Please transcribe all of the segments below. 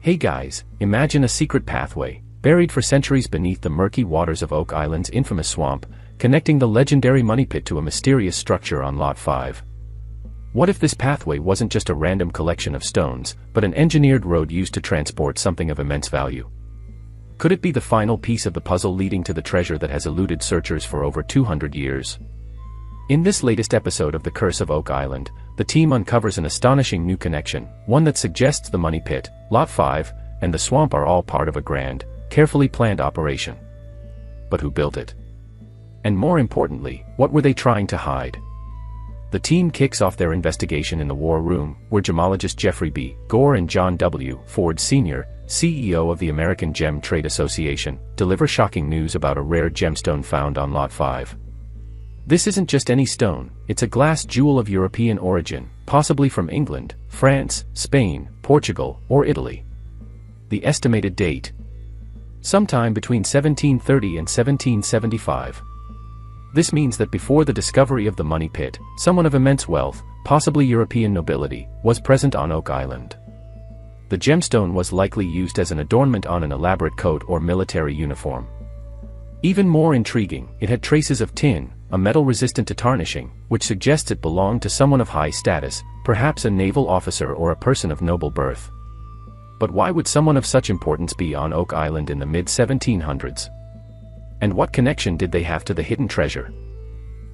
Hey guys, imagine a secret pathway, buried for centuries beneath the murky waters of Oak Island's infamous swamp, connecting the legendary money pit to a mysterious structure on Lot 5. What if this pathway wasn't just a random collection of stones, but an engineered road used to transport something of immense value? Could it be the final piece of the puzzle leading to the treasure that has eluded searchers for over 200 years? In this latest episode of The Curse of Oak Island, the team uncovers an astonishing new connection, one that suggests the money pit, Lot 5, and the swamp are all part of a grand, carefully planned operation. But who built it? And more importantly, what were they trying to hide? The team kicks off their investigation in the war room, where gemologist Jeffrey B. Gore and John W. Ford Sr., CEO of the American Gem Trade Association, deliver shocking news about a rare gemstone found on Lot 5. This isn't just any stone, it's a glass jewel of European origin, possibly from England, France, Spain, Portugal, or Italy. The estimated date? Sometime between 1730 and 1775. This means that before the discovery of the money pit, someone of immense wealth, possibly European nobility, was present on Oak Island. The gemstone was likely used as an adornment on an elaborate coat or military uniform. Even more intriguing, it had traces of tin, a metal resistant to tarnishing, which suggests it belonged to someone of high status, perhaps a naval officer or a person of noble birth. But why would someone of such importance be on Oak Island in the mid-1700s? And what connection did they have to the hidden treasure?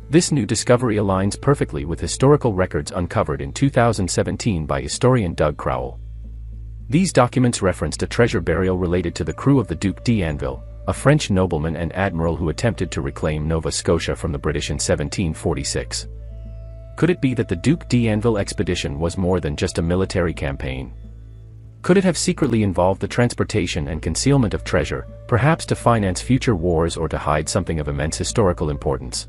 This new discovery aligns perfectly with historical records uncovered in 2017 by historian Doug Crowell. These documents referenced a treasure burial related to the crew of the Duc d'Anville, a French nobleman and admiral who attempted to reclaim Nova Scotia from the British in 1746. Could it be that the Duc d'Anville expedition was more than just a military campaign? Could it have secretly involved the transportation and concealment of treasure, perhaps to finance future wars or to hide something of immense historical importance?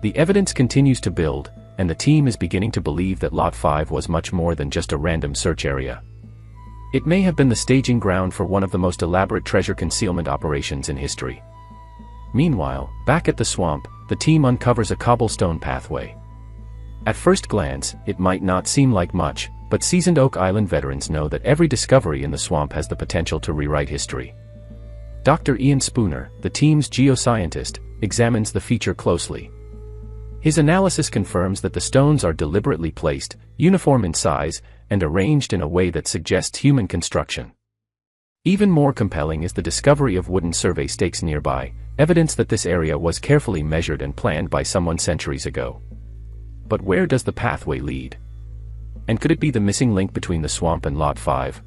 The evidence continues to build, and the team is beginning to believe that Lot 5 was much more than just a random search area. It may have been the staging ground for one of the most elaborate treasure concealment operations in history. Meanwhile, back at the swamp, the team uncovers a cobblestone pathway. At first glance, it might not seem like much, but seasoned Oak Island veterans know that every discovery in the swamp has the potential to rewrite history. Dr. Ian Spooner, the team's geoscientist, examines the feature closely. His analysis confirms that the stones are deliberately placed, uniform in size, and arranged in a way that suggests human construction. Even more compelling is the discovery of wooden survey stakes nearby, evidence that this area was carefully measured and planned by someone centuries ago. But where does the pathway lead? And could it be the missing link between the swamp and Lot 5?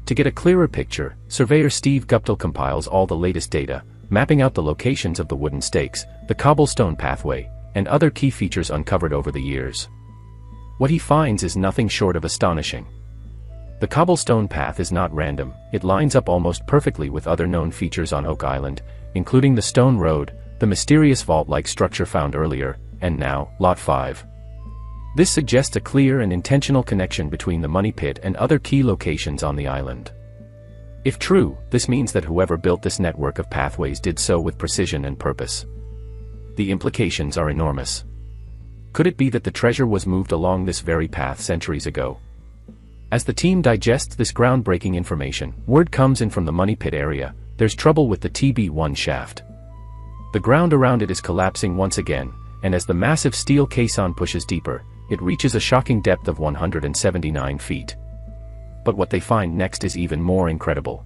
To get a clearer picture, surveyor Steve Guptill compiles all the latest data, mapping out the locations of the wooden stakes, the cobblestone pathway, and other key features uncovered over the years. What he finds is nothing short of astonishing. The cobblestone path is not random, it lines up almost perfectly with other known features on Oak Island, including the stone road, the mysterious vault-like structure found earlier, and now, Lot 5. This suggests a clear and intentional connection between the money pit and other key locations on the island. If true, this means that whoever built this network of pathways did so with precision and purpose. The implications are enormous. Could it be that the treasure was moved along this very path centuries ago? As the team digests this groundbreaking information, word comes in from the money pit area: there's trouble with the TB1 shaft. The ground around it is collapsing once again, and as the massive steel caisson pushes deeper, it reaches a shocking depth of 179 feet. But what they find next is even more incredible.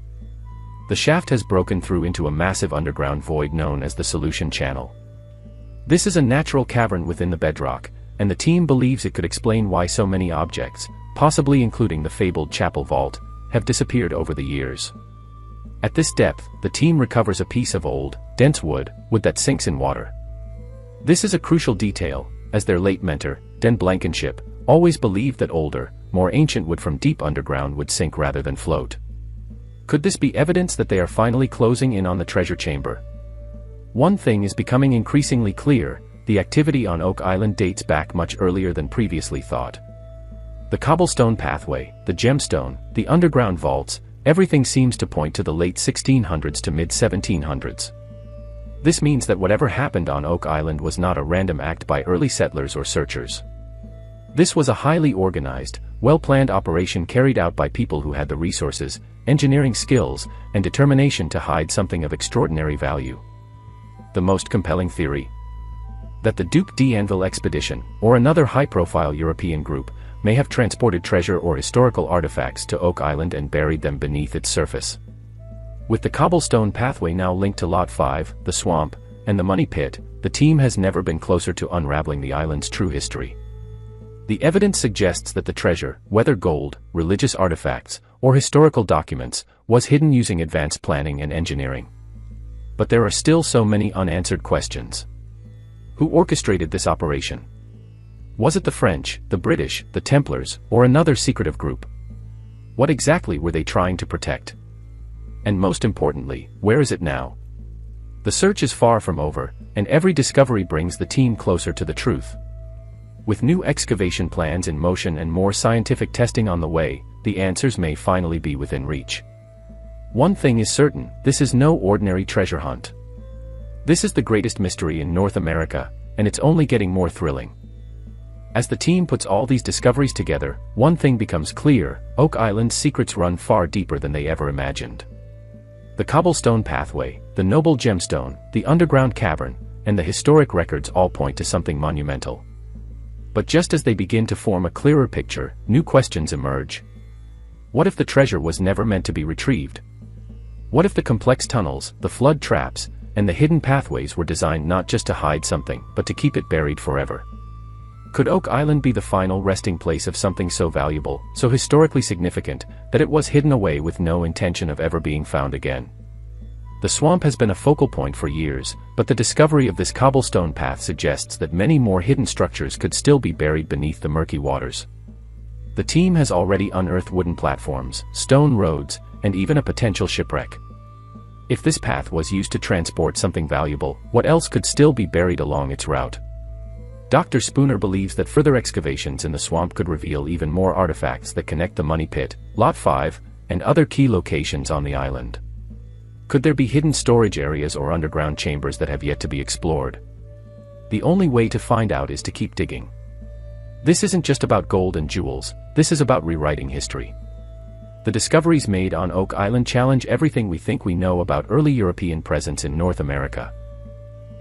The shaft has broken through into a massive underground void known as the solution channel. This is a natural cavern within the bedrock, and the team believes it could explain why so many objects, possibly including the fabled Chappell vault, have disappeared over the years. At this depth, the team recovers a piece of old, dense wood that sinks in water. This is a crucial detail, as their late mentor, Den Blankenship, always believed that older, more ancient wood from deep underground would sink rather than float. Could this be evidence that they are finally closing in on the treasure chamber? One thing is becoming increasingly clear: the activity on Oak Island dates back much earlier than previously thought. The cobblestone pathway, the gemstone, the underground vaults, everything seems to point to the late 1600s to mid-1700s. This means that whatever happened on Oak Island was not a random act by early settlers or searchers. This was a highly organized, well-planned operation carried out by people who had the resources, engineering skills, and determination to hide something of extraordinary value. The most compelling theory? That the Duc d'Anville expedition, or another high-profile European group, may have transported treasure or historical artifacts to Oak Island and buried them beneath its surface. With the Cobblestone pathway now linked to Lot 5, the swamp, and the money pit, the team has never been closer to unraveling the island's true history. The evidence suggests that the treasure, whether gold, religious artifacts, or historical documents, was hidden using advanced planning and engineering. But there are still so many unanswered questions. Who orchestrated this operation? Was it the French, the British, the Templars, or another secretive group? What exactly were they trying to protect? And most importantly, where is it now? The search is far from over, and every discovery brings the team closer to the truth. With new excavation plans in motion and more scientific testing on the way, the answers may finally be within reach. One thing is certain, this is no ordinary treasure hunt. This is the greatest mystery in North America, and it's only getting more thrilling. As the team puts all these discoveries together, one thing becomes clear: Oak Island's secrets run far deeper than they ever imagined. The Cobblestone pathway, the noble gemstone, the underground cavern, and the historic records all point to something monumental. But just as they begin to form a clearer picture, new questions emerge. What if the treasure was never meant to be retrieved? What if the complex tunnels, the flood traps, and the hidden pathways were designed not just to hide something, but to keep it buried forever? Could Oak Island be the final resting place of something so valuable, so historically significant, that it was hidden away with no intention of ever being found again? The swamp has been a focal point for years, but the discovery of this cobblestone path suggests that many more hidden structures could still be buried beneath the murky waters. The team has already unearthed wooden platforms, stone roads, and even a potential shipwreck. If this path was used to transport something valuable, what else could still be buried along its route? Dr. Spooner believes that further excavations in the swamp could reveal even more artifacts that connect the money pit, Lot 5, and other key locations on the island. Could there be hidden storage areas or underground chambers that have yet to be explored? The only way to find out is to keep digging. This isn't just about gold and jewels, this is about rewriting history. The discoveries made on Oak Island challenge everything we think we know about early European presence in North America.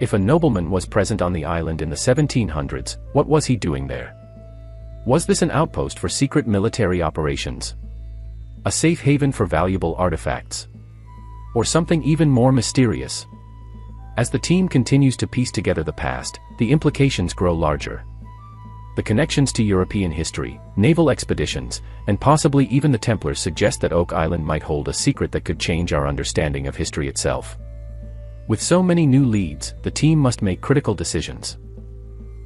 If a nobleman was present on the island in the 1700s, what was he doing there? Was this an outpost for secret military operations? A safe haven for valuable artifacts? Or something even more mysterious? As the team continues to piece together the past, the implications grow larger. The connections to European history, naval expeditions, and possibly even the Templars suggest that Oak Island might hold a secret that could change our understanding of history itself. With so many new leads, the team must make critical decisions.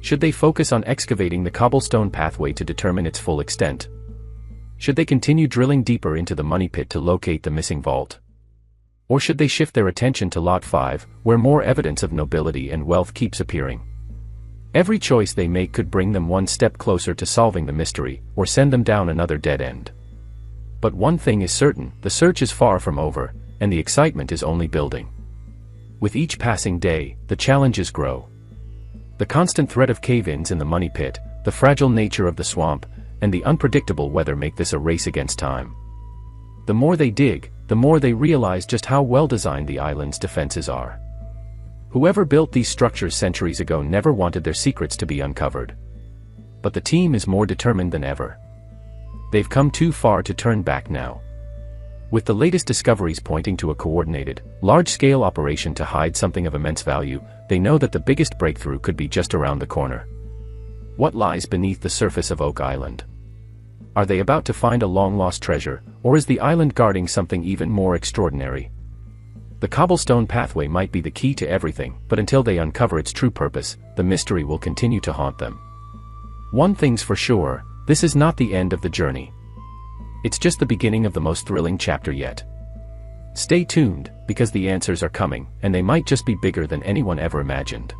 Should they focus on excavating the cobblestone pathway to determine its full extent? Should they continue drilling deeper into the money pit to locate the missing vault? Or should they shift their attention to Lot 5, where more evidence of nobility and wealth keeps appearing? Every choice they make could bring them one step closer to solving the mystery, or send them down another dead end. But one thing is certain, the search is far from over, and the excitement is only building. With each passing day, the challenges grow. The constant threat of cave-ins in the money pit, the fragile nature of the swamp, and the unpredictable weather make this a race against time. The more they dig, the more they realize just how well designed the island's defenses are. Whoever built these structures centuries ago never wanted their secrets to be uncovered. But the team is more determined than ever. They've come too far to turn back now. With the latest discoveries pointing to a coordinated, large-scale operation to hide something of immense value, they know that the biggest breakthrough could be just around the corner. What lies beneath the surface of Oak Island? Are they about to find a long-lost treasure, or is the island guarding something even more extraordinary? The cobblestone pathway might be the key to everything, but until they uncover its true purpose, the mystery will continue to haunt them. One thing's for sure, this is not the end of the journey. It's just the beginning of the most thrilling chapter yet. Stay tuned, because the answers are coming, and they might just be bigger than anyone ever imagined.